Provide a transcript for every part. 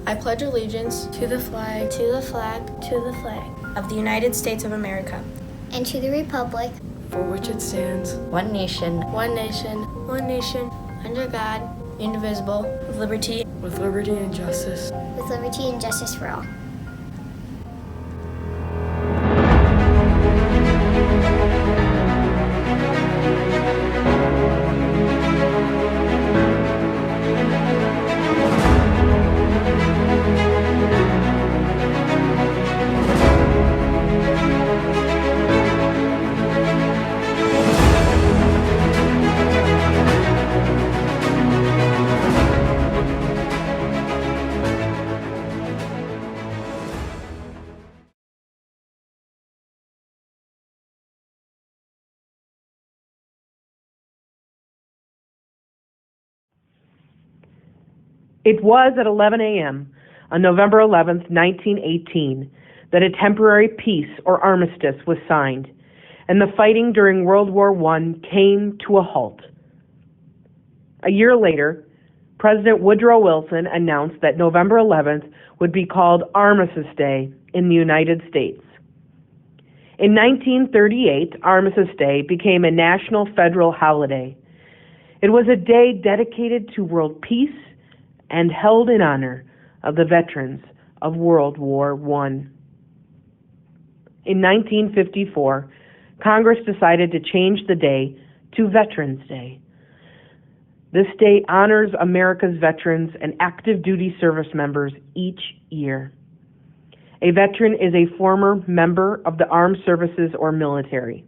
I pledge allegiance to the flag, to the flag, to the flag of the United States of America, and to the republic for which it stands, one nation, one nation, under God, indivisible, with liberty and justice. With liberty and justice for all. It was at 11 a.m. on November 11th, 1918, that a temporary peace or armistice was signed, and the fighting during World War I came to a halt. A year later, President Woodrow Wilson announced that November 11th would be called Armistice Day in the United States. In 1938, Armistice Day became a national federal holiday. It was a day dedicated to world peace and held in honor of the veterans of World War I. In 1954, Congress decided to change the day to Veterans Day. This day honors America's veterans and active duty service members each year. A veteran is a former member of the armed services or military.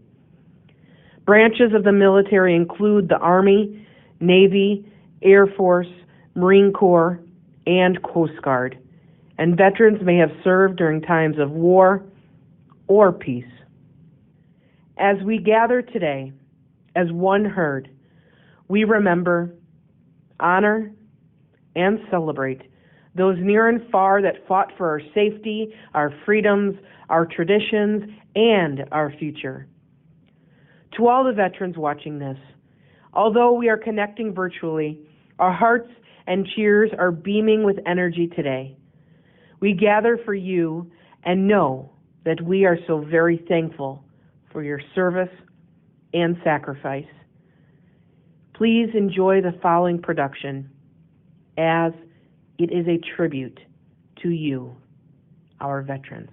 Branches of the military include the Army, Navy, Air Force, Marine Corps, and Coast Guard, and veterans may have served during times of war or peace. As we gather today, as one herd, we remember, honor, and celebrate those near and far that fought for our safety, our freedoms, our traditions, and our future. To all the veterans watching this, although we are connecting virtually, our hearts and cheers are beaming with energy today. We gather for you and know that we are so very thankful for your service and sacrifice. Please enjoy the following production, as it is a tribute to you, our veterans.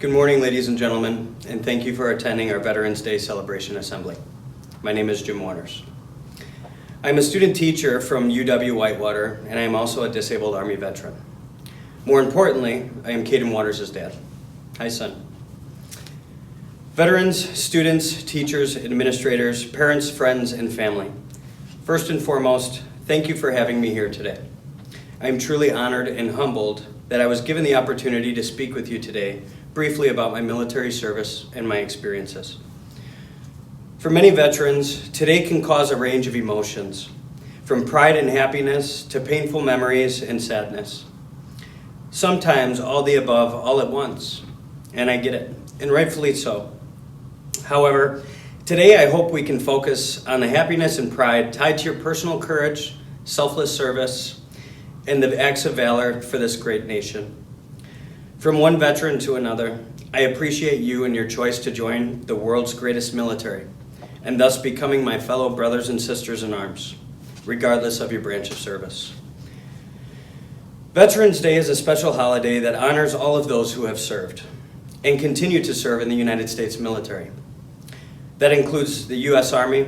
Good morning, ladies and gentlemen, and thank you for attending our Veterans Day Celebration Assembly. My name is Jim Waters. I'm a student teacher from UW-Whitewater, and I am also a disabled Army veteran. More importantly, I am Caden Waters' dad. Hi, son. Veterans, students, teachers, administrators, parents, friends, and family. First and foremost, thank you for having me here today. I am truly honored and humbled that I was given the opportunity to speak with you today briefly about my military service and my experiences. For many veterans, today can cause a range of emotions, from pride and happiness to painful memories and sadness. Sometimes all the above all at once, and I get it, and rightfully so. However, today I hope we can focus on the happiness and pride tied to your personal courage, selfless service, and the acts of valor for this great nation. From one veteran to another, I appreciate you and your choice to join the world's greatest military, and thus becoming my fellow brothers and sisters in arms, regardless of your branch of service. Veterans Day is a special holiday that honors all of those who have served and continue to serve in the United States military. That includes the U.S. Army,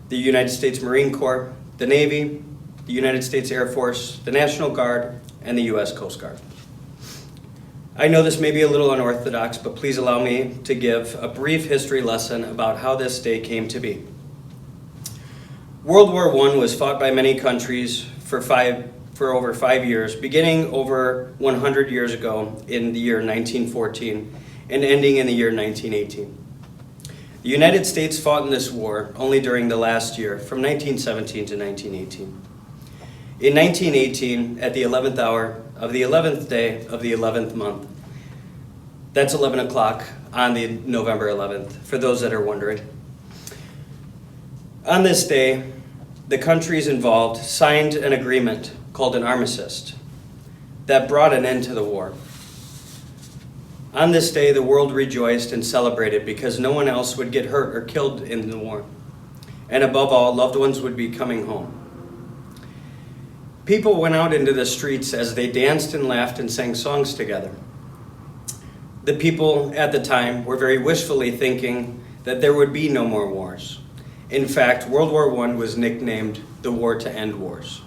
the United States Marine Corps, the Navy, the United States Air Force, the National Guard, and the U.S. Coast Guard. I know this may be a little unorthodox, but please allow me to give a brief history lesson about how this day came to be. World War I was fought by many countries for over 5 years, beginning over 100 years ago in the year 1914 and ending in the year 1918. The United States fought in this war only during the last year, from 1917 to 1918. In 1918, at the 11th hour of the 11th day of the 11th month, that's 11 o'clock on the November 11th, for those that are wondering. On this day, the countries involved signed an agreement called an armistice that brought an end to the war. On this day, the world rejoiced and celebrated because no one else would get hurt or killed in the war. And above all, loved ones would be coming home. People went out into the streets as they danced and laughed and sang songs together. The people at the time were very wishfully thinking that there would be no more wars. In fact, World War I was nicknamed the War to End Wars.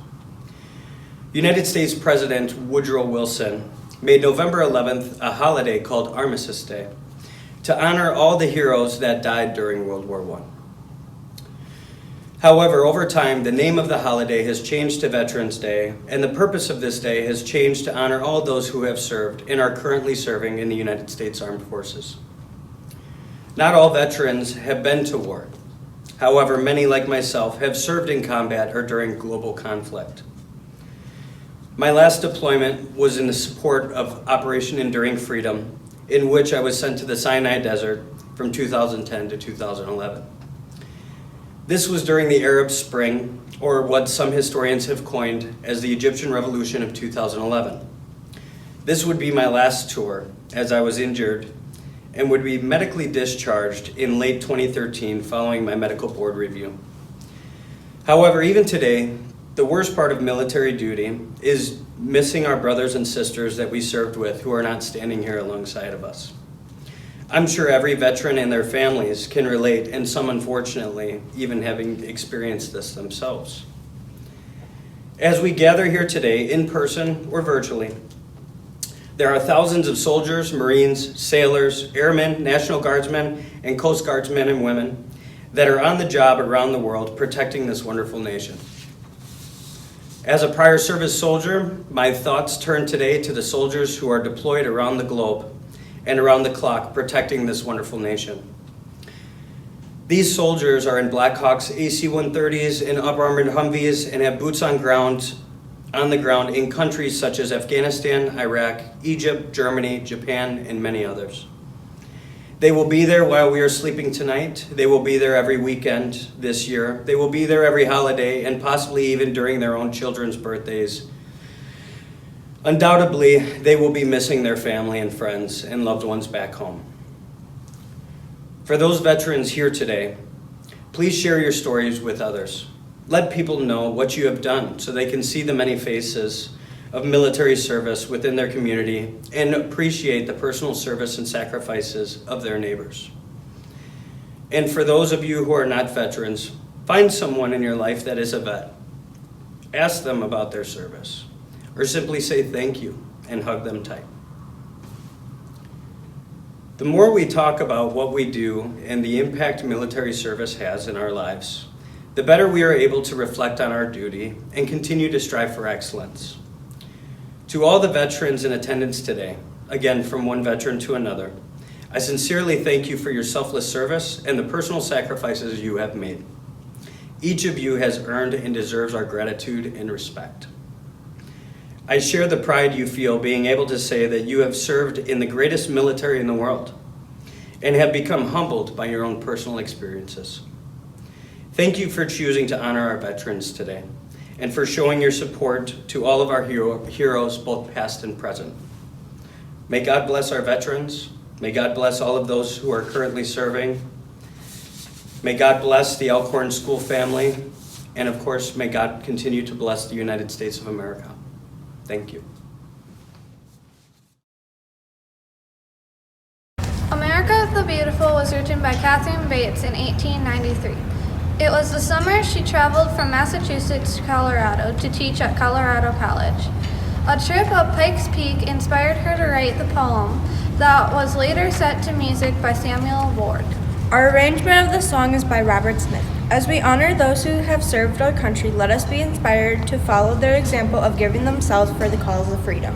United States President Woodrow Wilson made November 11th a holiday called Armistice Day to honor all the heroes that died during World War I. However, over time, the name of the holiday has changed to Veterans Day, and the purpose of this day has changed to honor all those who have served and are currently serving in the United States Armed Forces. Not all veterans have been to war. However, many, like myself, have served in combat or during global conflict. My last deployment was in the support of Operation Enduring Freedom, in which I was sent to the Sinai Desert from 2010 to 2011. This was during the Arab Spring, or what some historians have coined as the Egyptian Revolution of 2011. This would be my last tour, as I was injured and would be medically discharged in late 2013 following my medical board review. However, even today, the worst part of military duty is missing our brothers and sisters that we served with who are not standing here alongside of us. I'm sure every veteran and their families can relate, and some unfortunately even having experienced this themselves. As we gather here today, in person or virtually, there are thousands of soldiers, Marines, sailors, airmen, National Guardsmen, and Coast Guardsmen and women that are on the job around the world protecting this wonderful nation. As a prior service soldier, my thoughts turn today to the soldiers who are deployed around the globe and around the clock protecting this wonderful nation. These soldiers are in Black Hawks, AC-130s, and up-armored Humvees, and have boots on the ground in countries such as Afghanistan, Iraq, Egypt, Germany, Japan, and many others. They will be there while we are sleeping tonight. They will be there every weekend this year. They will be there every holiday, and possibly even during their own children's birthdays. Undoubtedly, they will be missing their family and friends and loved ones back home. For those veterans here today, please share your stories with others. Let people know what you have done so they can see the many faces of military service within their community and appreciate the personal service and sacrifices of their neighbors. And for those of you who are not veterans, find someone in your life that is a vet. Ask them about their service, or simply say thank you and hug them tight. The more we talk about what we do and the impact military service has in our lives, the better we are able to reflect on our duty and continue to strive for excellence. To all the veterans in attendance today, again from one veteran to another, I sincerely thank you for your selfless service and the personal sacrifices you have made. Each of you has earned and deserves our gratitude and respect. I share the pride you feel being able to say that you have served in the greatest military in the world and have become humbled by your own personal experiences. Thank you for choosing to honor our veterans today and for showing your support to all of our heroes, both past and present. May God bless our veterans. May God bless all of those who are currently serving. May God bless the Elkhorn school family. And of course, may God continue to bless the United States of America. Thank you. America the Beautiful was written by Catherine Bates in 1893. It was the summer she traveled from Massachusetts to Colorado to teach at Colorado College. A trip up Pikes Peak inspired her to write the poem that was later set to music by Samuel Ward. Our arrangement of the song is by Robert Smith. As we honor those who have served our country, let us be inspired to follow their example of giving themselves for the cause of freedom.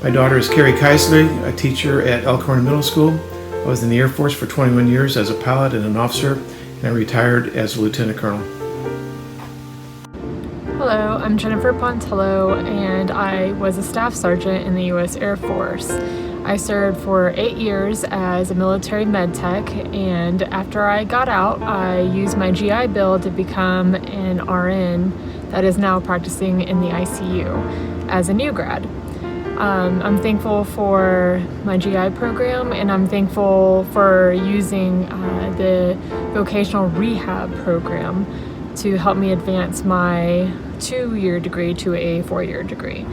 My daughter is Carrie Kaisley, a teacher at Elkhorn Middle School. I was in the Air Force for 21 years as a pilot and an officer, and I retired as a lieutenant colonel. Hello, I'm Jennifer Pontello, and I was a staff sergeant in the U.S. Air Force. I served for 8 years as a military med tech, and after I got out, I used my GI Bill to become an RN that is now practicing in the ICU as a new grad. I'm thankful for my GI program, and I'm thankful for using the vocational rehab program to help me advance my 2-year degree to a 4-year degree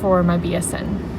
for my BSN.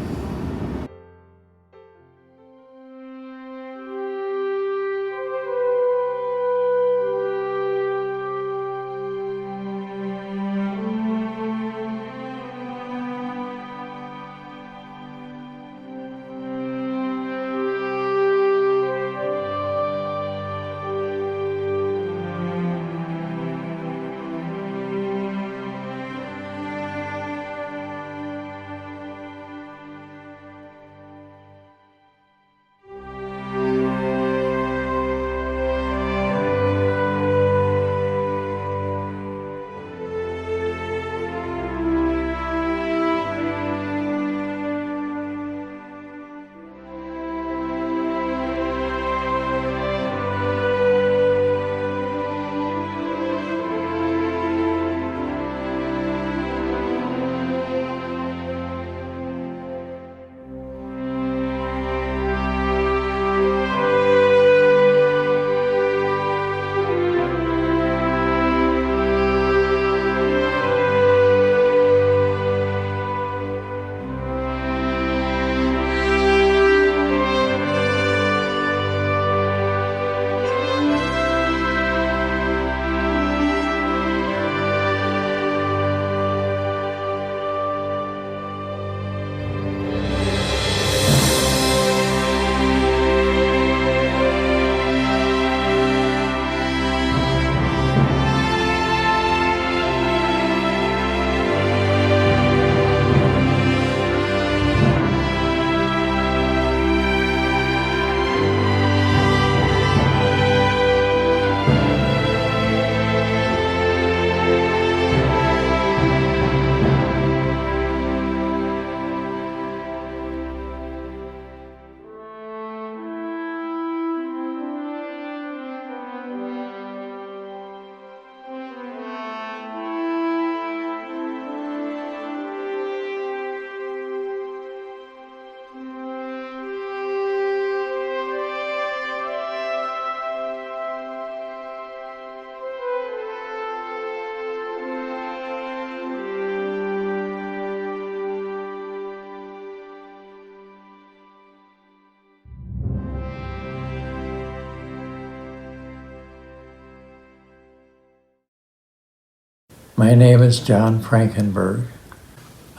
My name is John Frankenberg.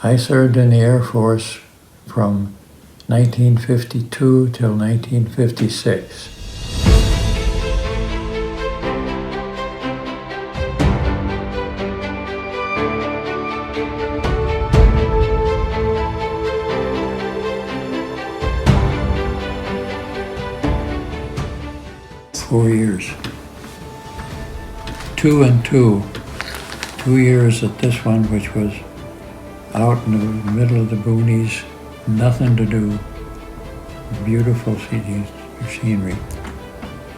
I served in the Air Force from 1952 till 1956. Four years. 2 and 2. 2 years at this one, which was out in the middle of the boonies, nothing to do, beautiful scenery.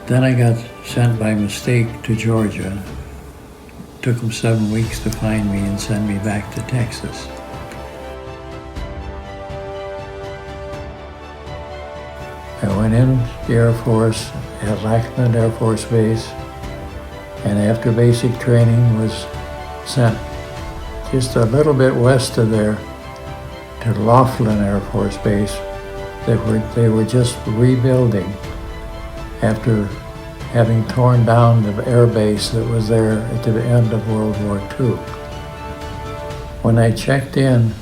Then I got sent by mistake to Georgia. Took them 7 weeks to find me and send me back to Texas. I went in the Air Force at Lackland Air Force Base, and after basic training was sent just a little bit west of there to Laughlin Air Force Base. They were just rebuilding after having torn down the air base that was there at the end of World War II. When I checked in,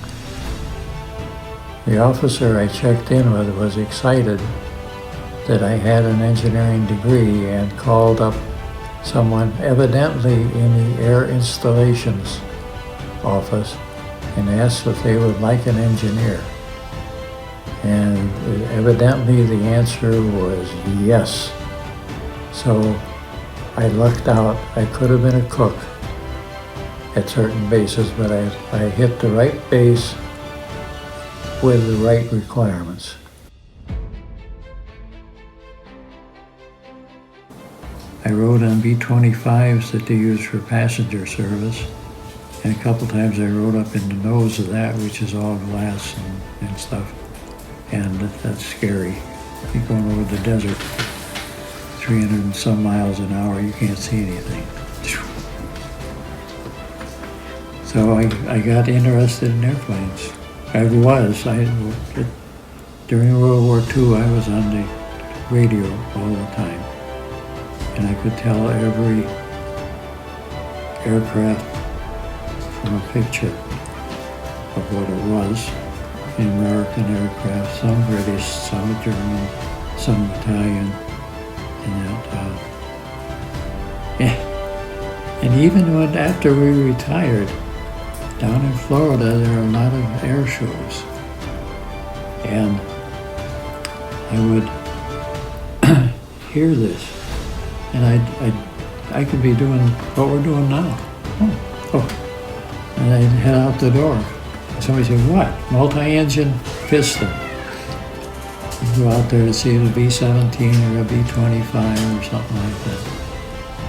the officer I checked in with was excited that I had an engineering degree and called up someone evidently in the air installations office and asked if they would like an engineer. And evidently the answer was yes. So I lucked out. I could have been a cook at certain bases, but I hit the right base with the right requirements. I rode on B-25s that they use for passenger service, and a couple times I rode up in the nose of that, which is all glass and stuff, and that's scary. You're going over the desert, 300 and some miles an hour, you can't see anything. So I got interested in airplanes. During World War II, I was on the radio all the time. And I could tell every aircraft from a picture of what it was. The American aircraft, some British, some German, some Italian, and even after we retired, down in Florida, there are a lot of air shows. And I would hear this, and I could be doing what we're doing now. And I'd head out the door. Somebody said, what? Multi-engine piston. You go out there to see a B-17 or a B-25 or something like that.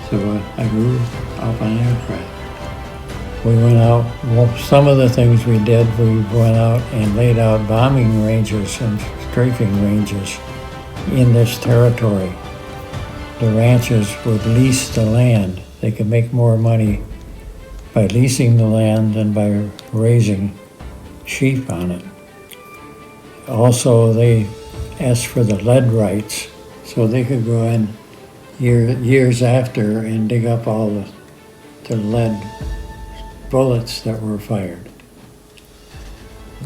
So I grew up on aircraft. We went out, well, some of the things we did, we went out and laid out bombing ranges and strafing ranges in this territory. The ranches would lease the land. They could make more money by leasing the land than by raising sheep on it. Also, they asked for the lead rights so they could go in years after and dig up all the lead bullets that were fired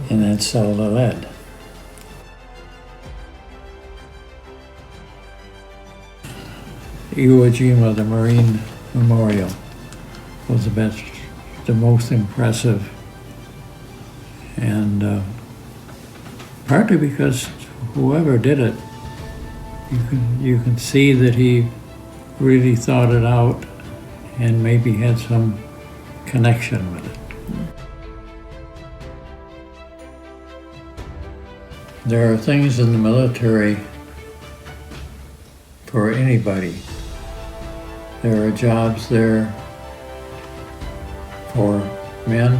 and then sell the lead. Iwo Jima, the Marine Memorial, was the most impressive, and partly because whoever did it, you can see that he really thought it out and maybe had some connection with it. There are things in the military for anybody. There are jobs there for men,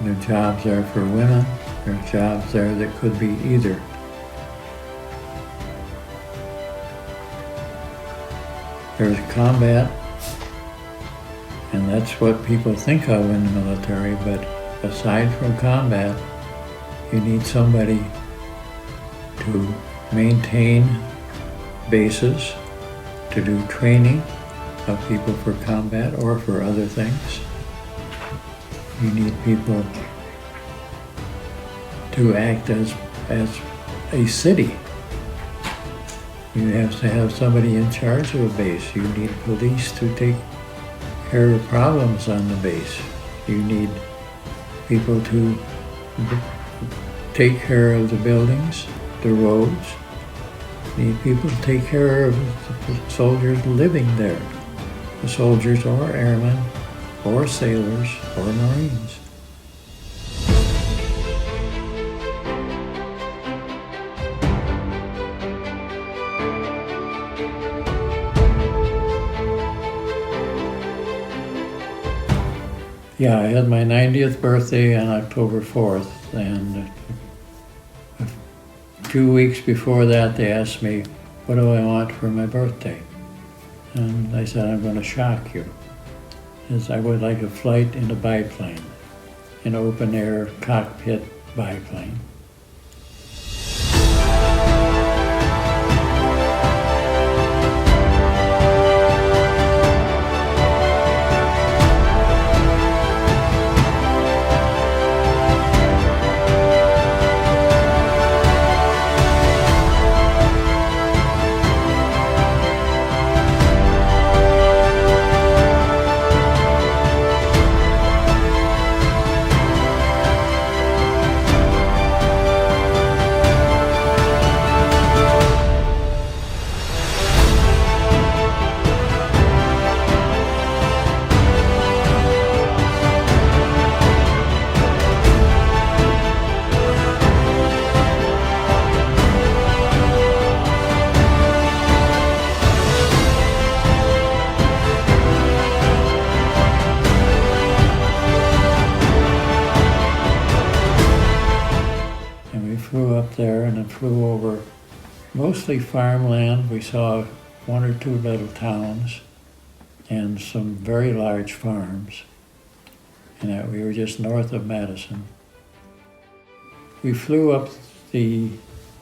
there are jobs there for women, there are jobs there that could be either. There's combat, and that's what people think of in the military, but aside from combat, you need somebody to maintain bases, to do training of people for combat or for other things. You need people to act as a city. You have to have somebody in charge of a base. You need police to take care of problems on the base. You need people to take care of the buildings, the roads. You need people to take care of the soldiers living there. The soldiers or airmen or sailors or Marines. Yeah, I had my 90th birthday on October 4th, and a few weeks before that they asked me, what do I want for my birthday? And I said, I'm going to shock you. As I would like a flight in a biplane, an open air cockpit biplane. Flew up there and then flew over mostly farmland. We saw one or two little towns and some very large farms. and we were just north of Madison. We flew up the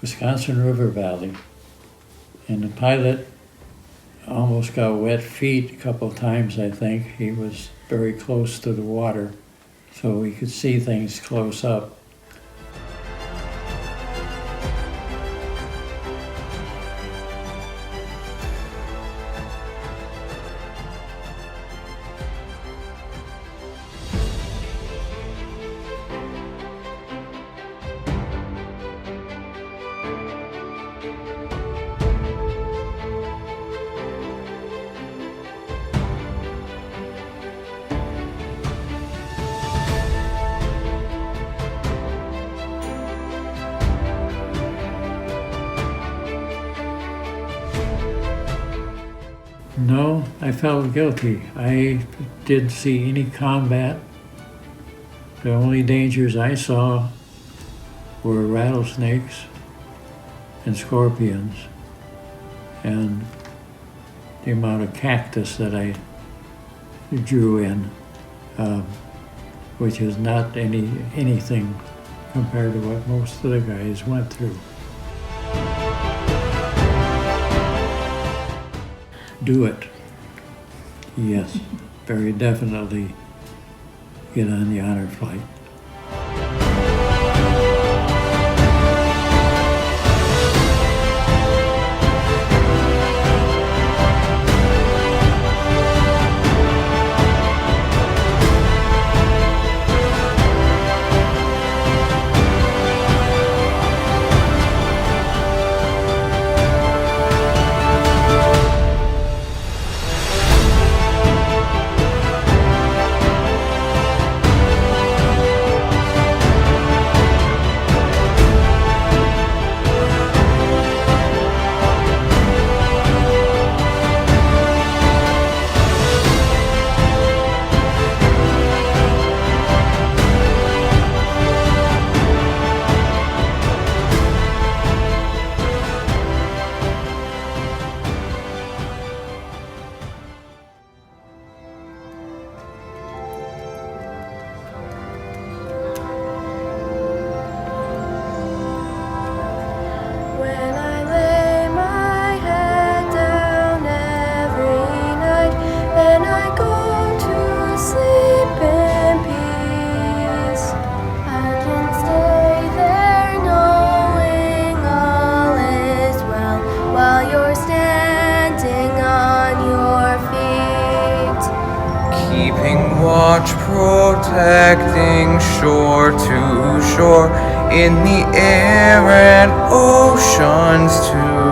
Wisconsin River Valley, and the pilot almost got wet feet a couple of times, I think. He was very close to the water, so we could see things close up. No, I felt guilty. I didn't see any combat. The only dangers I saw were rattlesnakes and scorpions, and the amount of cactus that I drew in, which is not anything compared to what most of the guys went through. Do it. Yes, very definitely get on the honor flight. When I lay my head down every night, and I go to sleep in peace, I can stay there knowing all is well, while you're standing on your feet. Keeping watch, protecting shore to shore, in the air and oceans too.